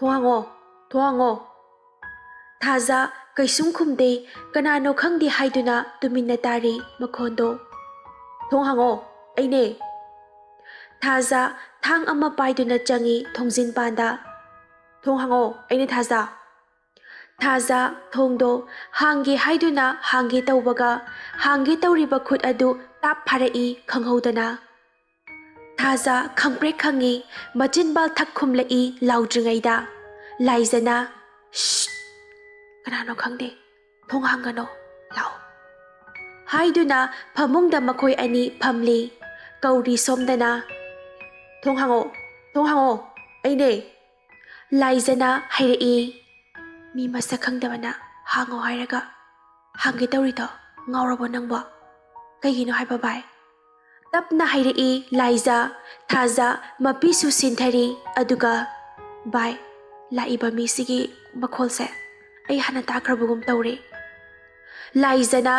Thong hangô. Thaza kaisung khumde kanano khangdi haiduna tuminna tari makhondo. Thong hangô, aine. Thaza thang ama paiduna changi thongjin panda. Thong hangô, aine Thaza. Thaza thongdo hangi haiduna hangi taubaga hangi tauriba khut adu tap pharai khanghodana. Thaza khangprek khangi machinbal thak khumlai laudringaida laizana shh kanano khangde thong hangano lau haiduna phamungda makhoi ani phamli kauri somdana thong hangô aine laizana hairei mi masa khangdabana hango hairaga hangi taurito ngaurabo nangbo kaigino haiba bai tapna hairei laiza Thaza mapisu sinthari aduga bai laiba mi sigi makholse ai hana takrabugum taure laizana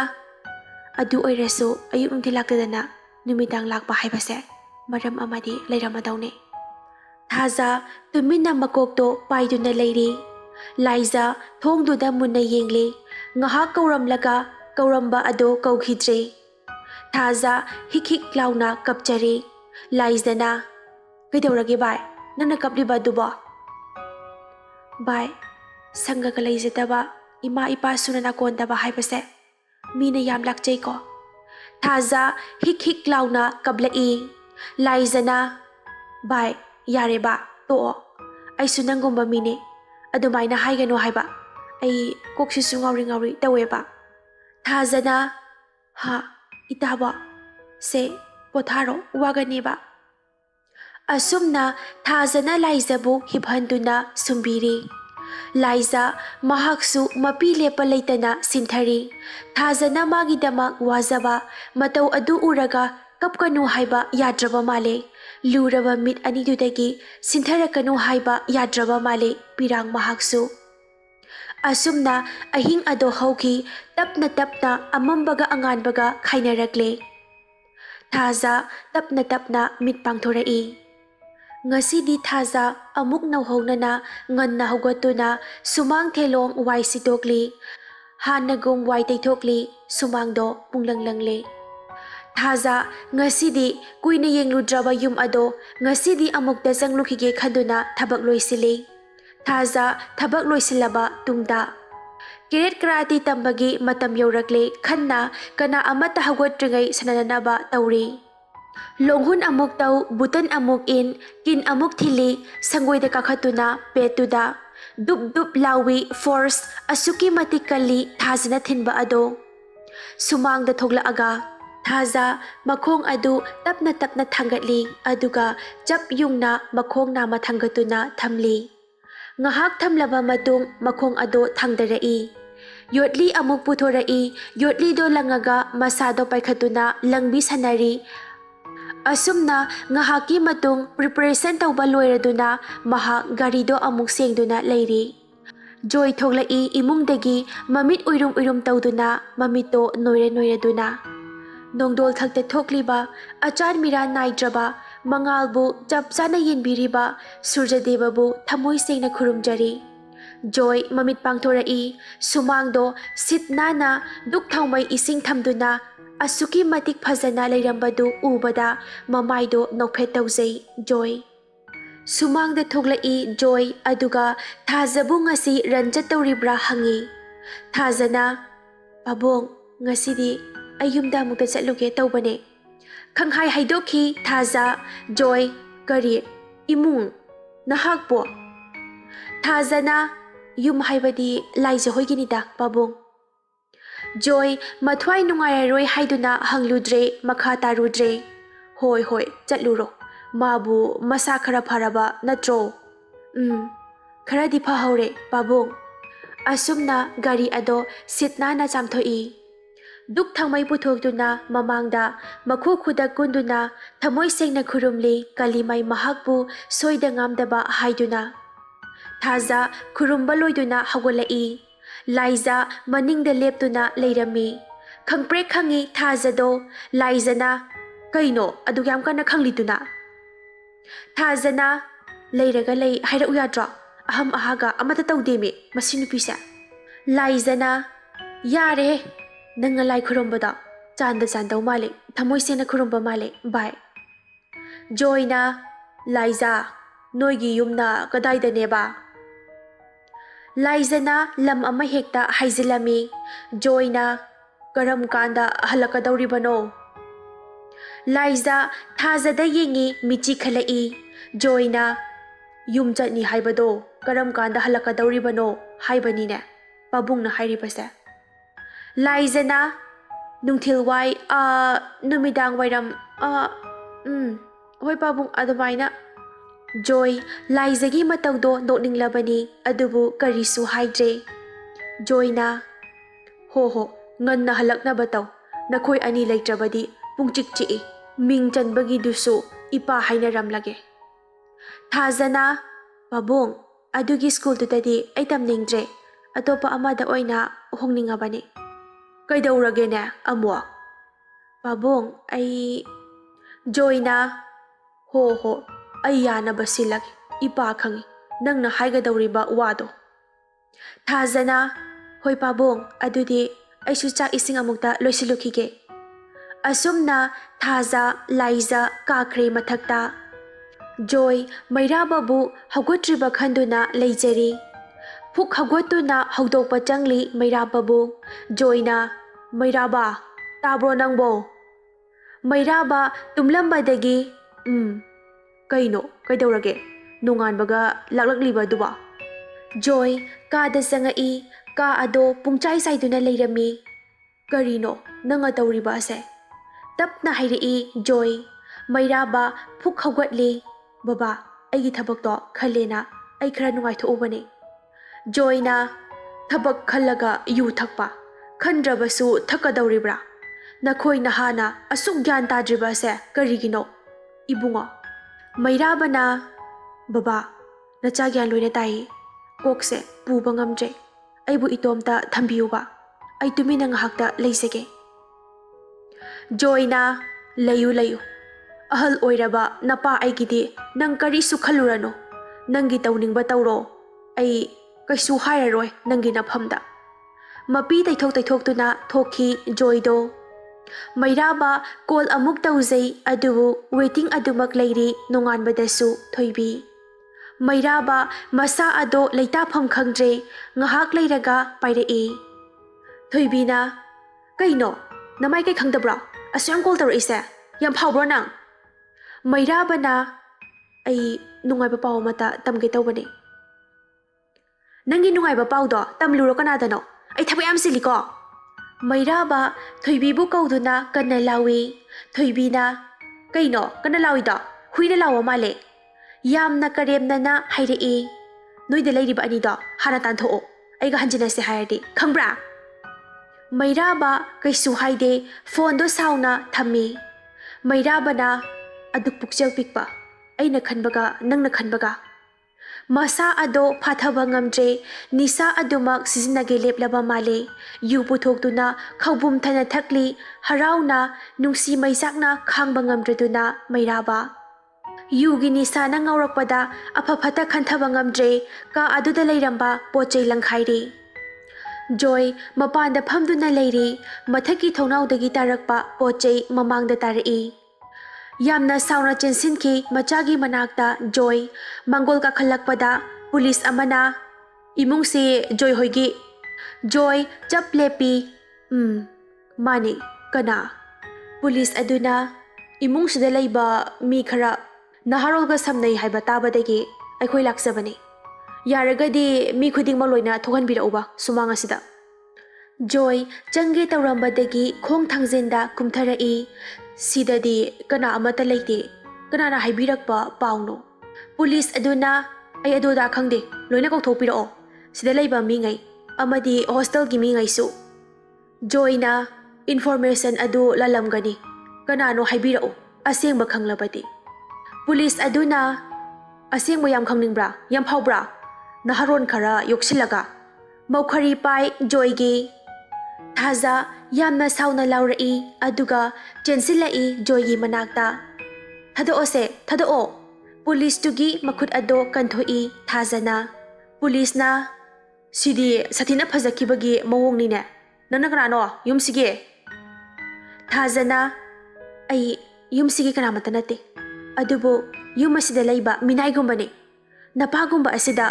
adu oiresu ayuk nungti laktadana numidang lakpa haibase maram amadi leiramadawne Thaza tumina makokto paiduna leiri laiza thongduda munna yengli ngahak kauramlaga kauramba ado kaukhidre Thaza hik launa kapchari laizana kaidaurage bai nana kapliba duba bai sangaga laizataba ima ipa sunana kondaba haibase mina yam lakjai ko Thaza hik launa kablai laizana bai yare ba to ai sunangumba mine adumaina haigano haiba ai koksisu ngauri tawe ba Thazana ha itaba se potharo wagani ba asumna Thazana laizabu hibhanduna sumbiri laiza mahaksu mapi lepa leitana sinthari Thazana magidamak wazaba matau adu uraga kapkanu haiba yadraba male luraba mit anidudagi sintharakanu haiba yadraba male pirang mahaksu asumna ahing ado hauki tapna amambaga anganbaga khainarakle Thaza tapna mit pangthorai ngasidi Thaza amuk nauhongnana nganna haugatuna sumang thelong wai sitokli hanagum wai teithokli sumangdo punglanglangle Thaza ngasidi kuina yengludraba yum ado ngasidi amukta changlukige khaduna thabak loisili Thaza thabak loisilaba tungda kiret krati tambagi matam yaurakle khanna kana amata hagotringai sananaba tauri longhun amuk tau butan amuk in kin amuk thili sangoida kakhatuna petuda dup lawi force asuki matikali Thazana thinba ado sumangda thoglaaga Thaza makhong adu tapna thangatli aduga chap yungna makhong nama thangatuna thamli ngahak thamlaba matung makhong ado thangdarai yotli amuk puthorai yotli do langaga masado paikhatuna langbi sanari asumna ngahaki matung preparation tauba loiraduna maha garido amuk sengduna leiri joy thoglai imungdagi mamit uirum tauduna mamito noiraduna nongdol thakta thokliba achar mira naidraba mangalbu chapchana yenbiriba surjadebabu thamoi sengna khurumjari joy mamit pangthorai sumangdo sitnana duk thaumai ising thamduna asuki matik phajana leirambadu ubada mamaido nokphet taujai joy sumangda thoglai joy aduga Thazabu ngasi ranjat tauribra hangi Thazana pabong ngasidi ayumda mukta chatluge taubane khanghai haidokhi Thaza joy kari imung nahakpo Thazana yum haibadi laija hoiginida pabong joy mathwai nungairoi haiduna hangludre makha tarudre hoi chatluro mabu masa khara pharaba natro kharadi phahore pabong asumna gari ado sitnana chamthoi duk thangmai puthokduna mamangda makhu khuda kunduna thamoi sengna khurumli kalimai mahakbu soida ngamdaba haiduna Thaza khurumba loiduna hagolai laiza maningda leptuna leirami khangprek khangi Thazado laizana kaino adugyam kana khangliduna Thazana leiraga lei haira uyadra ꯑꯍꯝ ꯑꯍꯥꯒ ꯑꯃꯠꯇ ꯇꯧꯗꯦꯃꯤ ꯃꯁꯤ ꯅꯨꯄꯤꯁꯦ꯫ ꯂꯥꯏꯖꯅ ꯌꯥꯔꯦ ꯅꯪꯅ ꯂꯥꯏ ꯈꯨꯔꯨꯝꯕꯗꯣ ꯆꯥꯟꯗ ꯆꯥꯟꯗꯧ ꯃꯥꯜꯂꯦ ꯊꯃꯣꯏ ꯁꯦꯡꯅ ꯈꯨꯔꯨꯝꯕ ꯃꯥꯜꯂꯦ ꯕꯥꯏ꯫ ꯖꯣꯏꯅ ꯂꯥꯏꯖꯥ ꯅꯣꯏꯒꯤ ꯌꯨꯝꯅ ꯀꯗꯥꯏꯗꯅꯦꯕ? ꯂꯥꯏꯖꯅ ꯂꯝ ꯑꯃ ꯍꯦꯛꯇ ꯍꯥꯏꯖꯤꯜꯂꯝꯃꯤ꯫ ꯖꯣꯏꯅ ꯀꯔꯝ ꯀꯥꯟꯗ ꯍꯜꯂꯛꯀꯗꯧꯔꯤꯕꯅꯣ? ꯂꯥꯏꯖꯥ ꯊꯥꯖꯗ ꯌꯦꯡꯉꯤ ꯃꯤꯠꯆꯤ ꯈꯠꯂꯛꯏ꯫ ꯖꯣꯏꯅ ꯌꯨꯝ ꯆꯠꯅꯤ ꯍꯥꯏꯕꯗꯣ ꯀꯔꯝ ꯀꯥꯟꯗ ꯍꯜꯂꯛꯀꯗꯧꯔꯤꯕꯅꯣ ꯍꯥꯏꯕꯅꯤꯅꯦ ꯄꯥꯕꯨꯡꯅ ꯍꯥꯏꯔꯤꯕꯁꯦ꯫ ꯂꯥꯏꯖꯅ ꯅꯨꯡꯊꯤꯜꯋꯥꯏ ꯅꯨꯃꯤꯗꯥꯡ ꯋꯥꯏꯔꯝ ꯍꯣꯏ ꯄꯥꯕꯨꯡ ꯑꯗꯨꯃꯥꯏꯅ꯫ ꯖꯣꯏ ꯂꯥꯏꯖꯒꯤ ꯃꯇꯧꯗꯣ ꯅꯣꯛꯅꯤꯡꯂꯕꯅꯤ ꯑꯗꯨꯕꯨ ꯀꯔꯤꯁꯨ ꯍꯥꯏꯗ꯭ꯔꯦ꯫ ꯖꯣꯏꯅ ꯍꯣ ꯉꯟꯅ ꯍꯜꯂꯛꯅꯕ ꯇꯧ ꯅꯈꯣꯏ ꯑꯅꯤ ꯂꯩꯇ꯭ꯔꯕꯗꯤ ꯄꯨꯡꯆꯤꯛ ꯆꯤꯛꯏ ꯃꯤꯡ ꯆꯟꯕꯒꯤꯗꯨꯁꯨ ꯏꯄꯥ ꯍꯥꯏꯅꯔꯝꯂꯒꯦ꯫ ꯊꯥꯖꯅ ꯄꯥꯕꯨꯡ ꯑꯗꯨꯒꯤ ꯁ꯭ꯀꯨꯜꯗꯨꯗꯗꯤ ꯑꯩ ꯇꯝꯅꯤꯡꯗ꯭ꯔꯦ ꯑꯇꯣꯞꯄ ꯑꯃꯗ ꯑꯣꯏꯅ ꯍꯣꯡꯅꯤꯡꯉꯕꯅꯤ꯫ ꯀꯩꯗꯧꯔꯒꯦꯅꯦ ꯑꯃꯨꯛ? ꯄꯥꯕꯨꯡ ꯑꯩ ꯖꯣꯏꯅ ꯍꯣ ꯑꯩ ꯌꯥꯅꯕ ꯁꯤꯜꯂꯒꯦ ꯏꯄꯥ ꯈꯪꯏ ꯅꯪꯅ ꯍꯥꯏꯒꯗꯧꯔꯤꯕ ꯋꯥꯗꯣ꯫ ꯊꯥꯖꯅ ꯍꯣꯏ ꯄꯥꯕꯨꯡ ꯑꯗꯨꯗꯤ ꯑꯩꯁꯨ ꯆꯥꯛ ꯏꯁꯤꯡ ꯑꯃꯨꯛꯇ ꯂꯣꯏꯁꯤꯜꯂꯨꯈꯤꯒꯦ꯫ ꯑꯁꯨꯝꯅ ꯊꯥꯖ ꯂꯥꯏꯖ ꯀꯥꯈ꯭ꯔꯦ ꯃꯊꯛꯇ꯫ ꯖꯣꯏ ꯃꯩꯔꯥꯕꯕꯨ ꯍꯧꯒꯠꯇ꯭ꯔꯤꯕ ꯈꯟꯗꯨꯅ ꯂꯩꯖꯔꯤ꯫ ꯐꯨꯛ ꯍꯧꯒꯠꯇꯨꯅ ꯍꯧꯗꯣꯛꯄ ꯆꯪꯂꯤ ꯃꯩꯔꯥꯕꯕꯨ꯫ ꯖꯣꯏꯅ ꯃꯩꯔꯥꯕ ꯇꯥꯕ꯭ꯔꯣ ꯅꯪꯕꯣ? ꯃꯩꯔꯥꯕ ꯇꯨꯝꯂꯝꯕꯗꯒꯤ ꯀꯩꯅꯣ ꯀꯩꯗꯧꯔꯒꯦ ꯅꯣꯡꯉꯥꯟꯕꯒ ꯂꯥꯛꯂꯛꯂꯤꯕ ꯑꯗꯨꯕꯣ? ꯖꯣꯏ ꯀꯥꯗ ꯆꯪꯉꯛꯏ꯫ ꯀꯥ ꯑꯗꯣ ꯄꯨꯡꯆꯥꯏ ꯆꯥꯏꯗꯨꯅ ꯂꯩꯔꯝꯃꯤ꯫ ꯀꯔꯤꯅꯣ ꯅꯪꯅ ꯇꯧꯔꯤꯕ ꯑꯁꯦ? ꯇꯞꯅ ꯍꯥꯏꯔꯛꯏ ꯖꯣꯏ꯫ ꯃꯩꯔꯥꯕ ꯐꯨꯛ ꯍꯧꯒꯠꯂꯤ꯫ ꯕꯕꯥ ꯑꯩꯒꯤ ꯊꯕꯛꯇꯣ ꯈꯜꯂꯦꯅ ꯑꯩ ꯈꯔ ꯅꯨꯡꯉꯥꯏꯊꯣꯛꯎꯕꯅꯤ꯫ ꯖꯣꯏꯅ ꯊꯕꯛ ꯈꯜꯂꯒ ꯌꯨ ꯊꯛꯄ ꯈꯟꯗ꯭ꯔꯕꯁꯨ ꯊꯛꯀꯗꯧꯔꯤꯕ꯭ꯔꯥ? ꯅꯈꯣꯏ ꯅꯍꯥꯅ ꯑꯁꯨꯛ ꯒ꯭ꯌꯥꯟ ꯇꯥꯗ꯭ꯔꯤꯕ ꯑꯁꯦ ꯀꯔꯤꯒꯤꯅꯣ? ꯏꯕꯨꯡꯉꯣ ꯃꯩꯔꯥꯕꯅ ꯕꯕꯥ ꯅꯆꯥ ꯒ꯭ꯌꯥꯟ ꯂꯣꯏꯅ ꯇꯥꯏꯌꯦ ꯀꯣꯛꯁꯦ ꯄꯨꯕ ꯉꯝꯗ꯭ꯔꯦ ꯑꯩꯕꯨ ꯏꯇꯣꯝꯇ ꯊꯝꯕꯤꯌꯨꯕ ꯑꯩ ꯇꯨꯃꯤꯟꯅ ꯉꯥꯏꯍꯥꯛꯇ ꯂꯩꯖꯒꯦ꯫ ꯖꯣꯏꯅ ꯂꯩꯌꯨ ꯑꯍꯜ ꯑꯣꯏꯔꯕ ꯅꯄꯥ ꯑꯩꯒꯤꯗꯤ ꯅꯪ ꯀꯔꯤꯁꯨ ꯈꯜꯂꯨꯔꯅꯨ ꯅꯪꯒꯤ ꯇꯧꯅꯤꯡꯕ ꯇꯧꯔꯣ ꯑꯩ ꯀꯩꯁꯨ ꯍꯥꯏꯔꯔꯣꯏ ꯅꯪꯒꯤ ꯅꯐꯝꯗ꯫ ꯃꯄꯤ ꯇꯩꯊꯣꯛꯇꯨꯅ ꯊꯣꯛꯈꯤ ꯖꯣꯏꯗꯣ꯫ ꯃꯩꯔꯥꯕ ꯀꯣꯜ ꯑꯃꯨꯛ ꯇꯧꯖꯩ ꯑꯗꯨꯕꯨ ꯋꯦꯇꯤꯡ ꯑꯗꯨꯃꯛ ꯂꯩꯔꯤ ꯅꯣꯡꯉꯥꯟꯕꯗꯁꯨ ꯊꯣꯏꯕꯤ꯫ ꯃꯩꯔꯥꯕ ꯃꯁꯥ ꯑꯗꯣ ꯂꯩꯇꯥꯐꯝ ꯈꯪꯗ꯭ꯔꯦ ꯉꯥꯏꯍꯥꯛ ꯂꯩꯔꯒ ꯄꯥꯏꯔꯛꯏ꯫ ꯊꯣꯏꯕꯤꯅ ꯀꯩꯅꯣ ꯅꯃꯥꯏ ꯀꯩ ꯈꯪꯗꯕ꯭ꯔꯣ ꯑꯁꯨꯛ ꯌꯥꯝ ꯀꯣꯜ ꯇꯧꯔꯛꯏꯁꯦ ꯌꯥꯝ ꯐꯥꯎꯕ꯭ꯔꯣ ꯅꯪ? ꯃꯩꯔꯥꯕꯅ ꯑꯩ ꯅꯨꯡꯉꯥꯏꯕ ꯄꯥꯎ ꯑꯃꯇ ꯇꯝꯒꯦ ꯇꯧꯕꯅꯦ꯫ ꯅꯪꯒꯤ ꯅꯨꯡꯉꯥꯏꯕ ꯄꯥꯎꯗꯣ ꯇꯝꯂꯨꯔꯣ ꯀꯅꯥꯗꯅꯣ ꯑꯩ ꯊꯕꯛ ꯌꯥꯝ ꯆꯤꯜꯂꯤꯀꯣ꯫ ꯃꯩꯔꯥꯕ ꯊꯣꯏꯕꯤꯕꯨ ꯀꯧꯗꯨꯅ ꯀꯟꯅ ꯂꯥꯎꯏ꯫ ꯊꯣꯏꯕꯤꯅ ꯀꯩꯅꯣ ꯀꯟꯅ ꯂꯥꯎꯏꯗꯣ ꯍꯨꯏꯅ ꯂꯥꯎꯕ ꯃꯥꯜꯂꯦ꯫ ꯌꯥꯝꯅ ꯀꯔꯦꯝꯅꯅ ꯍꯥꯏꯔꯛꯏ꯫ ꯅꯣꯏꯗ ꯂꯩꯔꯤꯕ ꯑꯅꯤꯗꯣ ꯍꯥꯟꯅ ꯇꯥꯟꯊꯣꯛꯑꯣ ꯑꯩꯒ ꯍꯟꯖꯤꯟꯅꯁꯦ ꯍꯥꯏꯔꯗꯤ ꯈꯪꯕ꯭ꯔꯥ? ꯃꯩꯔꯥꯕ ꯀꯩꯁꯨ ꯍꯥꯏꯗꯦ ꯐꯣꯟꯗꯣ ꯁꯥꯎꯅ ꯊꯝꯃꯤ꯫ ꯃꯩꯔꯥꯕꯅ ꯑꯗꯨꯛ ꯄꯨꯛꯆꯦꯜ ꯄꯤꯛꯄ ꯑꯩꯅ ꯈꯟꯕꯒ ꯅꯪꯅ ꯈꯟꯕꯒ꯫ ꯃꯁꯥ ꯑꯗꯣ ꯐꯥꯊꯕ ꯉꯝꯗ꯭ꯔꯦ ꯅꯤꯁꯥ ꯑꯗꯨꯃꯛ ꯁꯤꯖꯤꯟꯅꯒꯦ ꯂꯦꯞꯂꯕ ꯃꯥꯜꯂꯦ꯫ ꯌꯨ ꯄꯨꯊꯣꯛꯇꯨꯅ ꯈꯧꯕꯨꯝ ꯊꯅ ꯊꯛꯂꯤ ꯍꯔꯥꯎꯅ ꯅꯨꯡꯁꯤ ꯃꯩꯆꯥꯛꯅ ꯈꯥꯡꯕ ꯉꯝꯗ꯭ꯔꯗꯨꯅ ꯃꯩꯔꯥꯕ꯫ ꯌꯨꯒꯤ ꯅꯤꯁꯥꯅ ꯉꯥꯎꯔꯛꯄꯗ ꯑꯐ ꯐꯠꯇ ꯈꯟꯊꯕ ꯉꯝꯗ꯭ꯔꯦ ꯀꯥ ꯑꯗꯨꯗ ꯂꯩꯔꯝꯕ ꯄꯣꯠ ꯆꯩ ꯂꯪꯈꯥꯏꯔꯤ꯫ ꯖꯣꯏ ꯃꯄꯥꯟꯗ ꯐꯝꯗꯨꯅ ꯂꯩꯔꯤ ꯃꯊꯛꯀꯤ ꯊꯣꯡꯅꯥꯎꯗꯒꯤ ꯇꯥꯔꯛꯄ ꯄꯣꯠ ꯆꯩ ꯃꯃꯥꯡꯗ ꯇꯥꯔꯛꯏ꯫ ꯌꯥꯝꯅ ꯁꯥꯎꯅ ꯆꯦꯟꯁꯤꯟꯈꯤ ꯃꯆꯥꯒꯤ ꯃꯅꯥꯛꯇ ꯖꯣꯏ꯫ ꯃꯥꯡꯒꯣꯜ ꯀꯥꯈꯠꯂꯛꯄꯗ ꯄꯨꯂꯤꯁ ꯑꯃꯅ ꯏꯃꯨꯡꯁꯤ ꯖꯣꯏ ꯍꯣꯏꯒꯤ꯫ ꯖꯣꯏ ꯆꯞ ꯂꯦꯞꯄꯤ꯫ ꯃꯥꯅꯤ ꯀꯅꯥ? ꯄꯨꯂꯤꯁ ꯑꯗꯨꯅ ꯏꯃꯨꯡꯁꯤꯗ ꯂꯩꯕ ꯃꯤ ꯈꯔ ꯅꯍꯥꯔꯣꯜꯒ ꯁꯝꯅꯩ ꯍꯥꯏꯕ ꯇꯥꯕꯗꯒꯤ ꯑꯩꯈꯣꯏ ꯂꯥꯛꯆꯕꯅꯤ ꯌꯥꯔꯒꯗꯤ ꯃꯤ ꯈꯨꯗꯤꯡꯃꯛ ꯂꯣꯏꯅ ꯊꯣꯛꯍꯟꯕꯤꯔꯛꯎꯕ ꯁꯨꯃꯥꯡ ꯑꯁꯤꯗ꯫ ꯖꯣꯏ ꯆꯪꯒꯦ ꯇꯧꯔꯝꯕꯗꯒꯤ ꯈꯣꯡ ꯊꯥꯡꯖꯤꯟꯗ ꯀꯨꯝꯊꯔꯛꯏ꯫ ꯁꯤꯗꯗꯤ ꯀꯅꯥ ꯑꯃꯠꯇ ꯂꯩꯇꯦ ꯀꯅꯥꯅ ꯍꯥꯏꯕꯤꯔꯛꯄ ꯄꯥꯎꯅꯣ? ꯄꯨꯂꯤꯁ ꯑꯗꯨꯅ ꯑꯩ ꯑꯗꯨꯗ ꯈꯪꯗꯦ ꯂꯣꯏꯅ ꯀꯧꯊꯣꯛꯄꯤꯔꯛꯑꯣ ꯁꯤꯗ ꯂꯩꯕ ꯃꯤꯉꯩ ꯑꯃꯗꯤ ꯍꯣꯁꯇꯦꯜꯒꯤ ꯃꯤꯉꯩꯁꯨ꯫ ꯖꯣꯏꯅ ꯏꯟꯐꯣꯔꯃꯦꯁꯟ ꯑꯗꯨ ꯂꯥꯜꯂꯝꯒꯅꯤ ꯀꯅꯥꯅꯣ ꯍꯥꯏꯕꯤꯔꯛꯎ ꯑꯁꯦꯡꯕ ꯈꯪꯂꯕꯗꯤ꯫ ꯄꯨꯂꯤꯁ ꯑꯗꯨꯅ ꯑꯁꯦꯡꯕ ꯌꯥꯝ ꯈꯪꯅꯤꯡꯕ꯭ꯔꯥ ꯌꯥꯝ ꯐꯥꯎꯕ꯭ꯔꯥ ꯅꯍꯥꯔꯣꯟ ꯈꯔ ꯌꯣꯛꯁꯤꯜꯂꯒ? ꯃꯧꯈꯔꯤ ꯄꯥꯏ ꯖꯣꯏꯒꯤ꯫ ꯊꯥꯖ ꯌꯥꯝꯅ ꯁꯥꯎꯅ ꯂꯥꯎꯔꯛꯏ ꯑꯗꯨꯒ ꯆꯦꯟꯁꯤꯜꯂꯛꯏ ꯖꯣꯏꯒꯤ ꯃꯅꯥꯛꯇ꯫ ꯊꯥꯗꯣꯛꯑꯣ꯫ ꯄꯨꯂꯤꯁꯇꯨꯒꯤ ꯃꯈꯨꯠ ꯑꯗꯣ ꯀꯟꯊꯣꯛꯏ ꯊꯥꯖꯅ꯫ ꯄꯨꯂꯤꯁꯅ ꯁꯤꯗꯤ ꯁꯥꯊꯤꯅ ꯐꯖꯈꯤꯕꯒꯤ ꯃꯑꯣꯡꯅꯤꯅꯦ ꯅꯪꯅ ꯀꯅꯥꯅꯣ ꯌꯨꯝꯁꯤꯒꯤ ꯊꯥꯖꯅ ꯑꯩ ꯌꯨꯝꯁꯤꯒꯤ ꯀꯅꯥꯃꯠꯇ ꯅꯠꯇꯦ ꯑꯗꯨꯕꯨ ꯌꯨꯝ ꯑꯁꯤꯗ ꯂꯩꯕ ꯃꯤꯅꯥꯏꯒꯨꯝꯕꯅꯤ ꯅꯄꯥꯒꯨꯝꯕ ꯑꯁꯤꯗ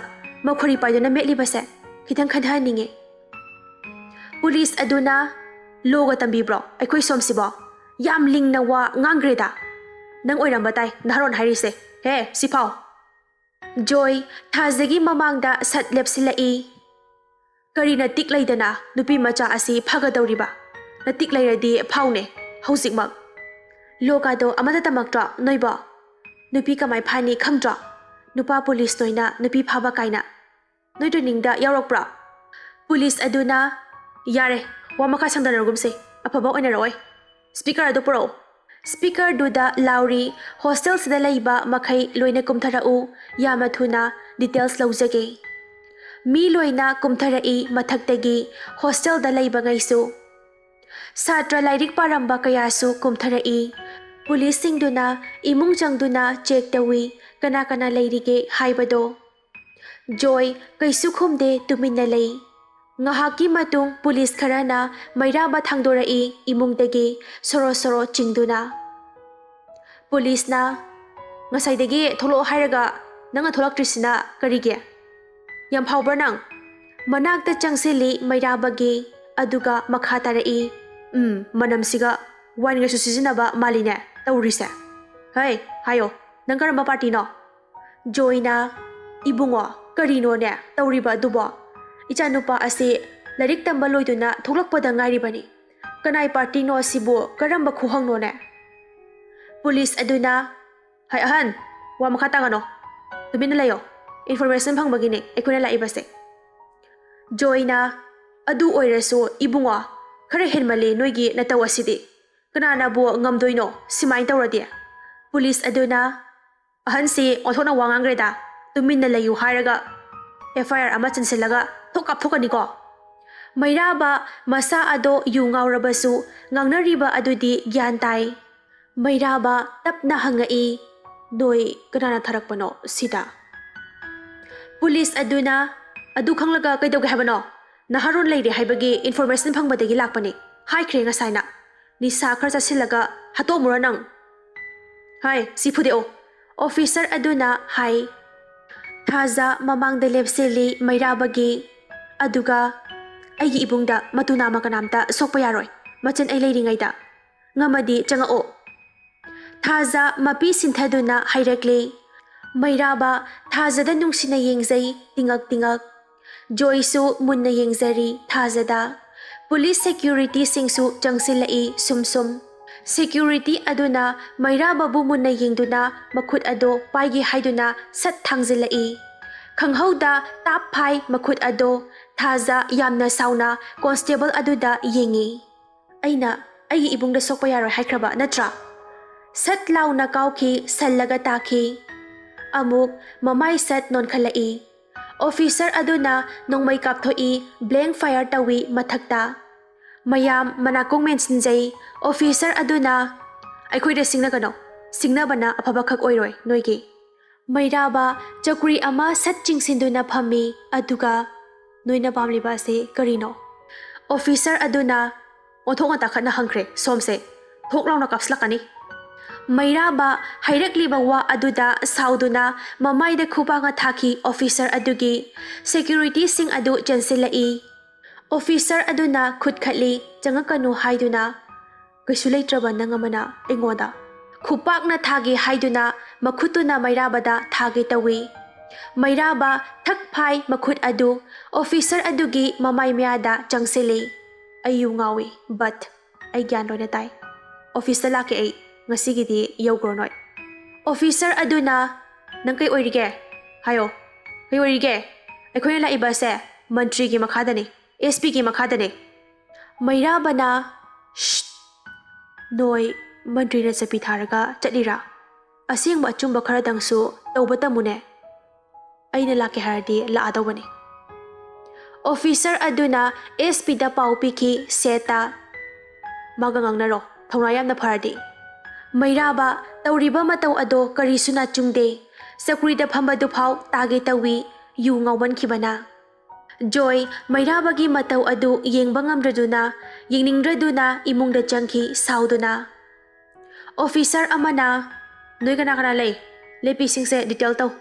ꯃꯈꯣꯔꯤ ꯄꯥꯏꯗꯨꯅ ꯃꯦꯠꯂꯤꯕꯁꯦ ꯈꯤꯇꯪ ꯈꯟꯊꯍꯟꯅꯤꯡꯉꯤ ꯄꯨꯂꯤꯁ ꯑꯗꯨꯅ ꯂꯣꯒ ꯇꯝꯕꯤꯕ꯭ꯔꯣ ꯑꯩꯈꯣꯏ ꯁꯣꯝꯁꯤꯕꯣ ꯌꯥꯝ ꯂꯤꯡꯅ ꯋꯥ ꯉꯥꯡꯈ꯭ꯔꯦꯗ ꯅꯪ ꯑꯣꯏꯔꯝꯕ ꯇꯥꯏ ꯅꯍꯥꯔꯣꯟ ꯍꯥꯏꯔꯤꯁꯦ ꯍꯦ ꯁꯤꯐꯥꯎ ꯖꯣꯏ ꯊꯥꯖꯒꯤ ꯃꯃꯥꯡꯗ ꯁꯠ ꯂꯦꯞꯁꯤꯜꯂꯛꯏ ꯀꯔꯤꯅ ꯇꯤꯛ ꯂꯩꯗꯅ ꯅꯨꯄꯤ ꯃꯆꯥ ꯑꯁꯤ ꯐꯒꯗꯧꯔꯤꯕ ꯅꯇꯤꯛ ꯂꯩꯔꯗꯤ ꯐꯥꯎꯅꯦ ꯍꯧꯖꯤꯛꯃꯛ ꯂꯣꯒꯥꯗꯣ ꯑꯃꯇ ꯇꯝꯃꯛꯇ꯭ꯔꯣ ꯅꯣꯏꯕꯣ ꯅꯨꯄꯤ ꯀꯃꯥꯏ ꯐꯥꯅꯤ ꯈꯪꯗ꯭ꯔꯣ ꯅꯨꯄꯥ ꯄꯨꯂꯤꯁ ꯅꯣꯏꯅ ꯅꯨꯄꯤ ꯐꯥꯕ ꯀꯥꯏꯅ ꯅꯣꯏ ꯇ꯭ꯔꯦꯅꯤꯡꯗ ꯌꯥꯎꯔꯛꯄ꯭ꯔꯣ ꯄꯨꯂꯤꯁ ꯑꯗꯨꯅ ꯌꯥꯔꯦ ꯋꯥ ꯃꯈꯥ ꯁꯝꯗꯅꯔꯒꯨꯝꯁꯦ ꯑꯐꯕ ꯑꯣꯏꯅꯔꯛꯑꯣꯏ ꯁ꯭ꯄꯤꯀꯔ ꯑꯗꯨ ꯄꯨꯔꯛꯎ ꯁ꯭ꯄꯤꯀꯔꯗꯨꯗ ꯂꯥꯎꯔꯤ ꯍꯣꯁꯇꯦꯜꯁꯤꯗ ꯂꯩꯕ ꯃꯈꯩ ꯂꯣꯏꯅ ꯀꯨꯝꯊꯔꯛꯎ ꯌꯥꯝꯅ ꯊꯨꯅ ꯗꯤꯇꯦꯜꯁ ꯂꯧꯖꯒꯦ ꯃꯤ ꯂꯣꯏꯅ ꯀꯨꯝꯊꯔꯛꯏ ꯃꯊꯛꯇꯒꯤ ꯍꯣꯁꯇꯦꯜꯗ ꯂꯩꯕꯉꯩꯁꯨ ꯁꯥꯇ꯭ꯔ ꯂꯥꯏꯔꯤꯛ ꯄꯥꯔꯝꯕ ꯀꯌꯥꯁꯨ ꯀꯨꯝꯊꯔꯛꯏ ꯄꯨꯂꯤꯁꯁꯤꯡꯗꯨꯅ ꯏꯃꯨꯡ ꯆꯪꯗꯨꯅ ꯆꯦꯛ ꯇꯧꯏ ꯀꯅꯥ ꯀꯅꯥ ꯂꯩꯔꯤꯒꯦ ꯍꯥꯏꯕꯗꯣ ꯖꯣꯏ ꯀꯩꯁꯨ ꯈꯨꯝꯗꯦ ꯇꯨꯃꯤꯟꯅ ꯂꯩ ꯉꯥꯏꯍꯥꯛꯀꯤ ꯃꯇꯨꯡ ꯄꯨꯂꯤꯁ ꯈꯔꯅ ꯃꯩꯔꯥꯕ ꯊꯥꯡꯗꯣꯔꯛꯏ ꯏꯃꯨꯡꯗꯒꯤ ꯁꯣꯔꯣ ꯁꯣꯔꯣ ꯆꯤꯡꯗꯨꯅ ꯄꯨꯂꯤꯁꯅ ꯉꯁꯥꯏꯗꯒꯤ ꯊꯣꯛꯂꯛꯑꯣ ꯍꯥꯏꯔꯒ ꯅꯪꯅ ꯊꯣꯛꯂꯛꯇ꯭ꯔꯤꯁꯤꯅ ꯀꯔꯤꯒꯤ ꯌꯥꯝ ꯐꯥꯎꯕ꯭ꯔꯥ ꯅꯪ ꯃꯅꯥꯛꯇ ꯆꯪꯁꯤꯜꯂꯤ ꯃꯩꯔꯥꯕꯒꯤ ꯑꯗꯨꯒ ꯃꯈꯥ ꯇꯥꯔꯛꯏ ꯃꯅꯝꯁꯤꯒ ꯋꯥꯏꯟꯒꯁꯨ ꯁꯤꯖꯤꯟꯅꯕ ꯃꯥꯜꯂꯤꯅꯦ ꯇꯧꯔꯤꯁꯦ ꯍꯩ ꯍꯥꯏꯌꯣ ꯅꯪ ꯀꯔꯝꯕ ꯄꯥꯔꯇꯤꯅꯣ ꯖꯣꯏꯅ ꯏꯕꯨꯡꯉꯣ ꯀꯔꯤꯅꯣꯅꯦ ꯇꯧꯔꯤꯕ ꯑꯗꯨꯕꯣ ꯏꯆꯥꯅꯨꯄꯥ ꯑꯁꯤ ꯂꯥꯏꯔꯤꯛ ꯇꯝꯕ ꯂꯣꯏꯗꯨꯅ ꯊꯣꯛꯂꯛꯄꯗ ꯉꯥꯏꯔꯤꯕꯅꯤ ꯀꯅꯥꯏ ꯄꯥꯔꯇꯤꯅꯣ ꯁꯤꯕꯨ ꯀꯔꯝꯕ ꯈꯨꯍꯪꯅꯣꯅꯦ ꯄꯨꯂꯤꯁ ꯑꯗꯨꯅ ꯍꯩ ꯑꯍꯟ ꯋꯥ ꯃꯈꯥ ꯇꯥꯒꯅꯣ ꯇꯨꯃꯤꯟꯅ ꯂꯩꯌꯣ ꯏꯟꯐꯣꯔꯃꯦꯁꯟ ꯐꯪꯕꯒꯤꯅꯤ ꯑꯩꯈꯣꯏꯅ ꯂꯥꯛꯏꯕꯁꯦ ꯖꯣꯏꯅ ꯑꯗꯨ ꯑꯣꯏꯔꯁꯨ ꯏꯕꯨꯡꯉꯣ ꯈꯔ ꯍꯦꯟꯃꯜꯂꯤ ꯅꯣꯏꯒꯤ ꯅꯇꯧ ꯑꯁꯤꯗꯤ ꯀꯅꯥꯅꯕꯨ ꯉꯝꯗꯣꯏꯅꯣ ꯁꯤꯃꯥꯏꯅ ꯇꯧꯔꯗꯤ ꯄꯨꯂꯤꯁ ꯑꯗꯨꯅ ꯑꯍꯟꯁꯤ ꯑꯣꯟꯊꯣꯛꯅ ꯋꯥ ꯉꯥꯡꯈ꯭ꯔꯦꯗ ꯇꯨꯃꯤꯟꯅ ꯂꯩꯌꯨ ꯍꯥꯏꯔꯒ FIR ꯑꯃ ꯆꯟꯁꯤꯜꯂꯒ ꯊꯣꯛ ꯀꯥꯞꯊꯣꯛꯀꯅꯤꯀꯣ ꯃꯩꯔꯥꯕ ꯃꯁꯥ ꯑꯗꯣ ꯌꯨ ꯉꯥꯎꯔꯕꯁꯨ ꯉꯥꯡꯅꯔꯤꯕ ꯑꯗꯨꯗꯤ ꯒ꯭ꯌꯥꯟ ꯇꯥꯏ ꯃꯩꯔꯥꯕ ꯇꯞꯅ ꯍꯪꯉꯛꯏ ꯅꯣꯏ ꯀꯅꯥꯅ ꯊꯥꯔꯛꯄꯅꯣ ꯁꯤꯗ ꯄꯨꯂꯤꯁ ꯑꯗꯨꯅ ꯑꯗꯨ ꯈꯪꯂꯒ ꯀꯩꯗꯧꯒꯦ ꯍꯥꯏꯕꯅꯣ ꯅꯍꯥꯔꯣꯟ ꯂꯩꯔꯦ ꯍꯥꯏꯕꯒꯤ ꯏꯟꯐꯣꯔꯃꯦꯁꯟ ꯐꯪꯕꯗꯒꯤ ꯂꯥꯛꯄꯅꯤ ꯍꯥꯏꯈ꯭ꯔꯦ ꯉꯁꯥꯏꯅ ꯅꯤꯁꯥ ꯈꯔ ꯆꯥꯁꯤꯜꯂꯒ ꯍꯥꯠꯇꯣꯛꯑꯝꯃꯨꯔ ꯅꯪ ꯍꯥꯏ ꯁꯤ ꯐꯨꯗꯦꯛꯑꯣ ꯑꯣꯐꯤꯁꯔ ꯑꯗꯨꯅ ꯍꯥꯏ ꯊꯥꯖ ꯃꯃꯥꯡꯗ ꯂꯦꯞꯁꯤꯜꯂꯤ ꯃꯩꯔꯥꯕꯒꯤ ꯑꯗꯨꯒ ꯑꯩꯒꯤ ꯏꯕꯨꯡꯗ ꯃꯇꯨ ꯅꯥꯝꯃ ꯀꯅꯥꯝꯇ ꯁꯣꯛꯄ ꯌꯥꯔꯣꯏ ꯃꯆꯟ ꯑꯩ ꯂꯩꯔꯤꯉꯩꯗ ꯉꯝꯃꯗꯤ ꯆꯪꯉꯛꯑꯣ ꯊꯥꯖ ꯃꯄꯤ ꯁꯤꯟꯊꯗꯨꯅ ꯍꯥꯏꯔꯛꯂꯤ ꯃꯩꯔꯥꯕ ꯊꯥꯖꯗ ꯅꯨꯡꯁꯤꯅ ꯌꯦꯡꯖꯩ ꯇꯤꯡꯉꯛ ꯇꯤꯡꯉꯛ ꯖꯣꯏꯁꯨ ꯃꯨꯟꯅ ꯌꯦꯡꯖꯔꯤ ꯊꯥꯖꯗ ꯄꯨꯂꯤꯁ ꯁꯦꯀ꯭ꯌꯨꯔꯤꯇꯤꯁꯤꯡꯁꯨ ꯆꯪꯁꯤꯜꯂꯛꯏ ꯁꯨꯝ ꯁꯨꯝ ꯁꯦꯀ꯭ꯌꯨꯔꯤꯇꯤ ꯑꯗꯨꯅ ꯃꯩꯔꯥꯕꯕꯨ ꯃꯨꯟꯅ ꯌꯦꯡꯗꯨꯅ ꯃꯈꯨꯠ ꯑꯗꯣ ꯄꯥꯏꯒꯦ ꯍꯥꯏꯗꯨꯅ ꯁꯠ ꯊꯥꯡꯖꯤꯜꯂꯛꯏ ꯈꯪꯍꯧꯗ ꯇꯥꯞ ꯐꯥꯏ ꯃꯈꯨꯠ ꯑꯗꯣ ꯊꯥꯖ ꯌꯥꯝꯅ ꯁꯥꯎꯅ ꯀꯣꯟꯁꯇꯦꯕꯜ ꯑꯗꯨꯗ ꯌꯦꯡꯉꯤ ꯑꯩꯅ ꯑꯩꯒꯤ ꯏꯕꯨꯡꯗ ꯁꯣꯛꯄ ꯌꯥꯔꯣꯏ ꯍꯥꯏꯈ꯭ꯔꯕ ꯅꯠꯇ꯭ꯔꯥ ꯁꯠ ꯂꯥꯎꯅ ꯀꯥꯎꯈꯤ ꯁꯜꯂꯒ ꯇꯥꯈꯤ ꯑꯃꯨꯛ ꯃꯃꯥꯏ ꯁꯠ ꯅꯣꯟꯈꯠꯂꯛꯏ ꯑꯣꯐꯤꯁꯔ ꯑꯗꯨꯅ ꯅꯣꯡꯃꯩ ꯀꯥꯞꯊꯣꯛꯏ ꯕ꯭ꯂꯦꯡ ꯐꯥꯌꯔ ꯇꯧꯏ ꯃꯊꯛꯇ ꯃꯌꯥꯝ ꯃꯅꯥꯀꯣꯡ ꯃꯦꯟꯁꯤꯟꯖꯩ ꯑꯣꯐꯤꯁꯔ ꯑꯗꯨꯅ ꯑꯩꯈꯣꯏꯗ ꯁꯤꯡꯅꯒꯅꯣ ꯁꯤꯡꯅꯕꯅ ꯑꯐꯕꯈꯛ ꯑꯣꯏꯔꯣꯏ ꯅꯣꯏꯒꯤ ꯃꯩꯔꯥꯕ ꯆꯧꯀ꯭ꯔꯤ ꯑꯃ ꯁꯠ ꯆꯤꯡꯁꯤꯟꯗꯨꯅ ꯐꯝꯃꯤ ꯑꯗꯨꯒ ꯅꯣꯏꯅ ꯄꯥꯝꯂꯤꯕ ꯑꯁꯤ ꯀꯔꯤꯅꯣ ꯑꯣꯐꯤꯁꯔ ꯑꯗꯨꯅ ꯑꯣꯟꯊꯣꯛꯅ ꯇꯥꯈꯠꯅ ꯍꯪꯈ꯭ꯔꯦ ꯁꯣꯝꯁꯦ ꯊꯣꯛ ꯂꯥꯎꯅ ꯀꯥꯞꯁꯤꯜꯂꯛꯀꯅꯤ ꯃꯩꯔꯥꯕ ꯍꯥꯏꯔꯛꯂꯤꯕ ꯋꯥ ꯑꯗꯨꯗ ꯁꯥꯎꯗꯨꯅ ꯃꯃꯥꯏꯗ ꯈꯨꯕꯥꯛꯅ ꯊꯥꯈꯤ ꯑꯣꯐꯤꯁꯔ ꯑꯗꯨꯒꯤ ꯁꯦꯀ꯭ꯌꯨꯔꯤꯇꯤꯁꯤꯡ ꯑꯗꯨ ꯆꯦꯟꯁꯤꯜꯂꯛꯏ ꯑꯣꯐꯤꯁꯔ ꯑꯗꯨꯅ ꯈꯨꯠ ꯈꯠꯂꯤ ꯆꯪꯉꯛꯀꯅꯨ ꯍꯥꯏꯗꯨꯅ ꯀꯩꯁꯨ ꯂꯩꯇ꯭ꯔꯕ ꯅꯪ ꯑꯃꯅ ꯑꯩꯉꯣꯟꯗ ꯈꯨꯄꯥꯛꯅ ꯊꯥꯒꯦ ꯍꯥꯏꯗꯨꯅ ꯃꯈꯨꯠꯇꯨꯅ ꯃꯩꯔꯥꯕꯗ ꯊꯥꯒꯦ ꯇꯧꯏ ꯃꯩꯔꯥꯕ ꯊꯛ ꯐꯥꯏ ꯃꯈꯨꯠ ꯑꯗꯨ ꯑꯣꯐꯤꯁꯔ ꯑꯗꯨꯒꯤ ꯃꯃꯥꯏ ꯃꯌꯥꯗ ꯆꯪꯁꯤꯜꯂꯤ ꯑꯩ ꯌꯨ ꯉꯥꯎꯏ ꯕꯠ ꯑꯩ ꯒ꯭ꯌꯥꯟ ꯂꯣꯏꯅ ꯇꯥꯏ ꯑꯣꯐꯤꯁꯇ ꯂꯥꯛꯀꯦ ꯑꯩ ꯉꯁꯤꯒꯤꯗꯤ ꯌꯧꯈ꯭ꯔꯣ ꯅꯣꯏ ꯑꯣꯐꯤꯁꯔ ꯑꯗꯨꯅ ꯅꯪ ꯀꯩ ꯑꯣꯏꯔꯤꯒꯦ ꯍꯥꯏꯌꯣ ꯀꯩ ꯑꯣꯏꯔꯤꯒꯦ ꯑꯩꯈꯣꯏꯅ ꯂꯥꯛꯏꯕꯁꯦ ꯃꯟꯇ꯭ꯔꯤꯒꯤ ꯃꯈꯥꯗꯅꯤ SPꯒꯤ ꯃꯈꯥꯗꯅꯤ ꯃꯩꯔꯥꯕꯅ ꯅꯣꯏ ꯃꯟꯇ꯭ꯔꯤꯅ ꯆꯠꯄꯤ ꯊꯥꯔꯒ ꯆꯠꯂꯤꯔꯥ ꯑꯁꯦꯡꯕ ꯑꯆꯨꯝꯕ ꯈꯔꯗꯪꯁꯨ ꯇꯧꯕ ꯇꯝꯃꯨꯅꯦ ꯑꯩꯅ ꯂꯥꯛꯀꯦ ꯍꯥꯏꯔꯗꯤ ꯂꯥꯛꯑꯗꯧꯕꯅꯤ ꯑꯣꯐꯤꯁꯔ ꯑꯗꯨꯅ SPꯗ ꯄꯥꯎ ꯄꯤꯈꯤ ꯁꯦꯠꯇ ꯃꯥꯒ ꯉꯥꯡꯅꯔꯣ ꯊꯧꯅꯥ ꯌꯥꯝꯅ ꯐꯔꯗꯤ ꯃꯩꯔꯥꯕ ꯇꯧꯔꯤꯕ ꯃꯇꯧ ꯑꯗꯣ ꯀꯔꯤꯁꯨ ꯅꯥꯆꯨꯡꯗꯦ ꯆꯧꯀ꯭ꯔꯤꯗ ꯐꯝꯕꯗꯨ ꯐꯥꯎ ꯇꯥꯒꯦ ꯇꯧꯏ yu ngaumankhibana. Joy Mairabagi matau adu yengba ngamdraduna yengningdraduna imungda changki sauduna. Officer amana noi kana kana lei lepi singse detail tau.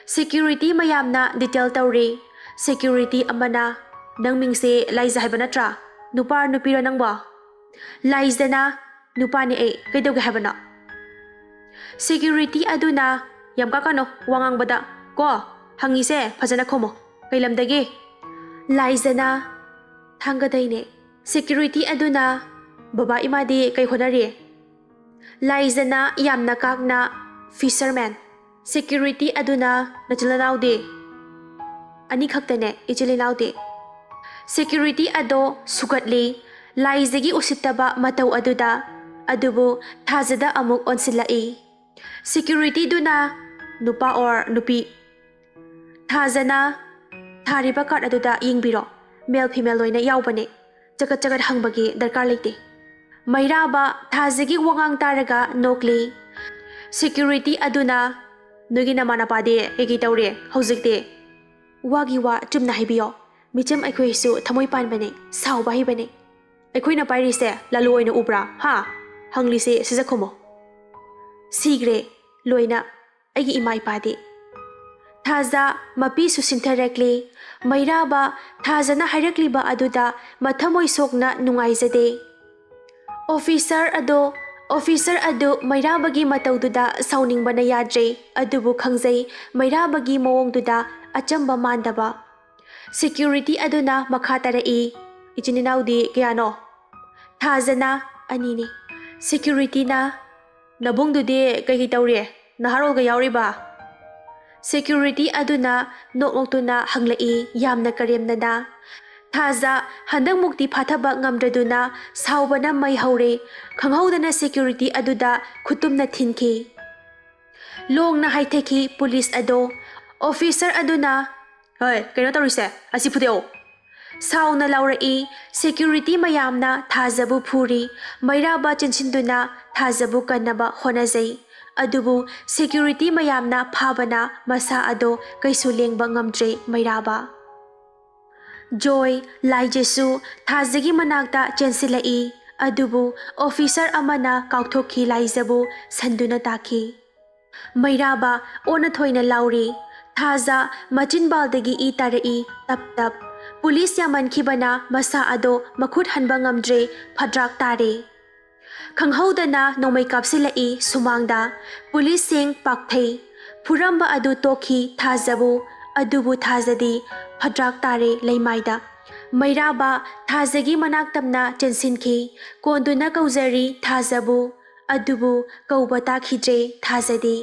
Security mayamna detail tauri. Security amana nang mingse Liza haiba natra nupa nupira nangba. Liza na nupa ni kaidoge haibana. Security aduna yam kakano wangang bada ko hangise phajana khomo kailamdagi. Liza na thangadaine. Security aduna baba imadi kai honari. Liza na yamna kakna fisherman. Security aduna nachilanaude ani khaktane ichilinaude. Security ado sugatli Laizagi usitaba matau aduda adubu thazada amuk onsilai. Security duna nupa or nupi thazana thariba card aduda yingbiro male female loina yaubane jagat jagat hangbagi darkar leite. Mairaba thazagi wangang taraga nokli. Security aduna nogi namana pade egi taure haujikte wagi wa chumna haibiyo micham aikhoi su thamoi panbane sauba hibane. Aikoina pairise lalu oina ubra ha hanglise sijakhomo. Sigre loina aigi imai pade. Thaza mapi susintharakli Mairaba thazana hairakliba aduda mathamoi sokna nungaijade. Officer adu Mairabagi mataududa sauningbana yadre adubu khangjai Mairabagi mawongduda achamba mandaba. Security aduna makha tarai ichininawdi kayano. Thazana anini. Security na nabungdude kai taure naharoga yauriba. Security aduna noknoktuna hanglai yamna karemnana. Thaza handang mukti phathaba ngamdraduna saubana mai haure khanghaudana security aduda khutumna thinki. Longna haitheki police ado. Officer aduna hoy kaino tarise asi phudeo. Sauna laurai security mayamna thazabu phuri Mairaba chinchinduna thazabu kanaba honajai. Adubu security mayamna phabana masa ado kaisu lengba ngamdre Mairaba. Joy Laijesu thazagi manakta chensilai adubu officer amana kauthokhi Laijabu sanduna taki. Mairaba ona thoina lauri thaza machinbaldagi I tarai tap tap. Police yamankhibana masa ado makhut hanba ngamdre phadrak tare. Khanghaudana nomai kapsilai sumangda police sing pakthei phuramba adu tokhi thazabu adubu thazadi phadrak tare leimaida. Mairaba thazagi manaktamna chensinki konduna kaujari thazabu adubu kaubata khidre thazadi.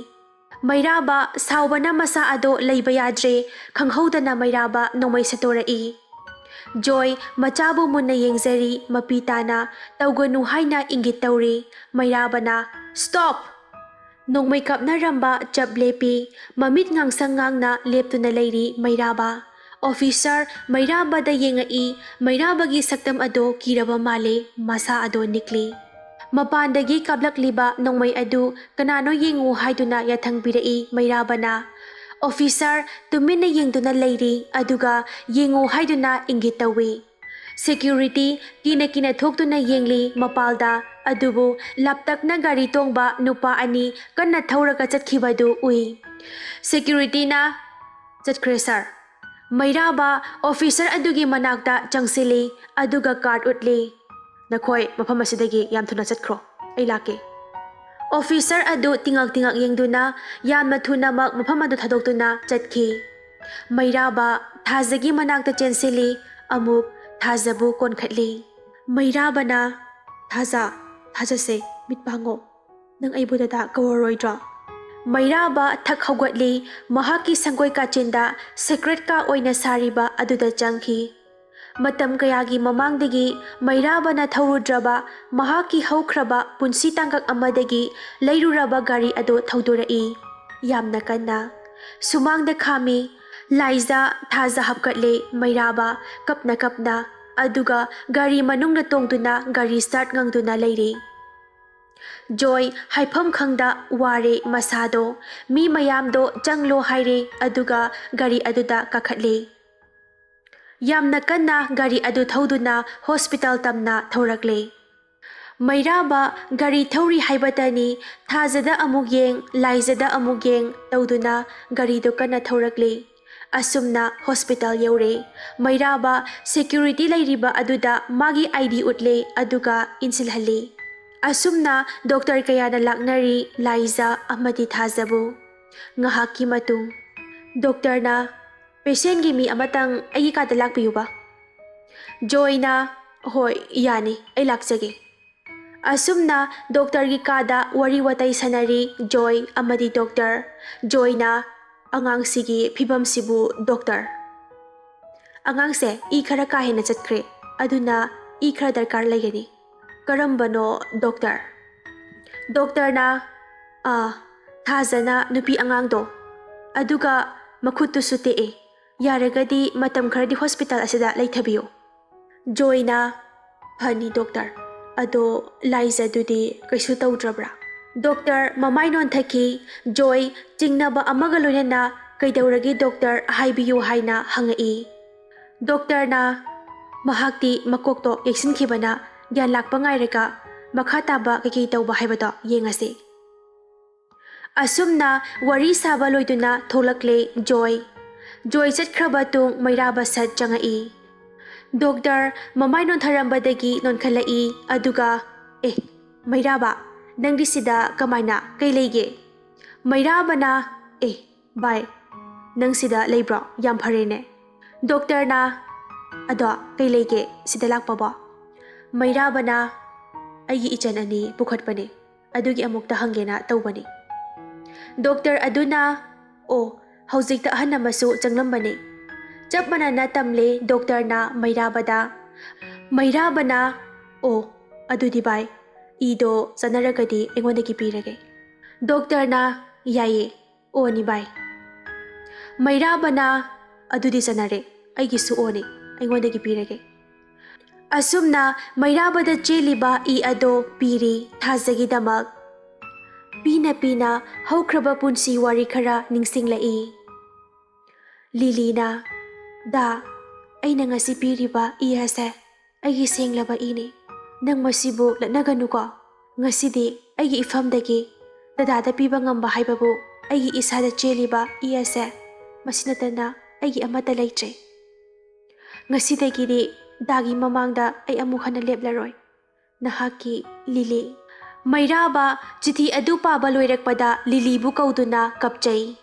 Mairaba saubana masa ado leiba yadre khanghaudana Mairaba nomai satorai. Joy machabu munna yengjari mapitana tauganu haina ingit tauri. Mairabana stop. Nongmai kapna ramba chap lepi mamit ngangsang ngangna leptuna leiri Mairaba. Officer Mairaba da yengai Mairabagi saktam ado kiraba male masa ado nikli. Mapandagi kablakliba nongmai adu kanano yengu haiduna yathangbirai Mairabana. Officer tumina yengduna leiri aduga yengu haiduna ingit tawi. Security kina thoktuna yengli mapalda adubu laptakna gari tongba nupa ani kanna thauraga chatkibadu ui. Security na chatkre sir. Mairaba officer adugi manakta changsili aduga card utli. Nakhoi mafam asidagi yam thuna chatkro ai lake. Officer adu tingak yengduna yamna thuna mak mafam adu thadoktuna chatki. Mairaba thazagi manakta chensili amuk thazabu konkhatli. Mairabana thazase mitpango nang aibudada kawaroidra. Mairaba thak haugatli mahaki sangoi kachinda secret ka oina sariba aduda changki. Matam kayagi mamangdagi Mairabana thaurudraba mahaki haukraba punsi tangkak amadagi leiruraba gari ado thaudurai. Yamna kanna sumangda khami Liza thaza hapkatle Mairaba kapna aduga gari manungna tongduna gari start ngangduna leiri. Joy haifam khangda ware masado mi mayamdo changlo haire aduga gari aduda kakhatle. Yamna kanna gari adu thauduna hospital tamna thorakle. Mairaba gari thauri haibatani thazada amuk yeng laizada amuk yeng tawduna gari do kana thorakle. Asumna hospital yaure. Mairaba security lairiba aduda magi ID utle aduga insilhale. Asumna doctor kayana laknari laiza amadi thazabu. Ngahaki matung. Doctor na patient gi mi amatang ai ka talak piyuba. Joy na hoy yani ay laksage. Asumna doctor gi kada wari watay sanari Joy amadi doctor. Joy na angang sige phibam sibu doctor. Angang se i khara kahina chatkre aduna i khara darkar laygani. Karambano doctor. Doctor na thazana nupi angang do. Aduga makutu sute e. Yaragadi matam kharadi hospital asida laithabiyo. Joy na hani doctor. Ado laiza dudi kaisu tawdrabra. Doctor mamay non thaki Joy jingnaba amaga loinana kaidauragi doctor haibiyo haina hangai. Doctor na mahakti makokto yeksinkhibana gyan lakpa ngairaga makha taba kay tawba haibado yengase. Asumna wari saba loiduna tholakle Joy. Joy chatkraba tung mairaba sat changai. Doctor mamay non tharambadagi non khalai aduga mairaba nangdi sida kamaina kay lege. Mairaba na bye nang sida leibro yam pharene. Doctor na ado kay lege sida lakpa ba. Mairaba na ayi ichan ani pukhatpane adugi amukta hangena tawbani. Doctor aduna haujikta ahan namasu changlambani. Chap manana tamle doctor na mairabada. Mairaba na adudi bai ido sanaragadi engondagi pirage. Doctor na yaye ni bai. Mairaba na adudi sanare aigisu ni engondagi pirage. Asumna mairabada cheliba I ado piri thazagi damak. Pina haukraba punsi wari khara ningsinglai. Lily na da aina ngasi piriba ase aigi senglaba ini. Nang masibu latnaganu ko. Ngasidi aigi ifamdagi dadada piba ngamba haibabu aigi isada cheliba ase masinatana aigi amata laitre. Ngasidagidi dagi mamangda ay amuk hana leplaroi. Nahaki Lily. Mairaba chithi adu paba loirakpada Lily bu kauduna kapchai.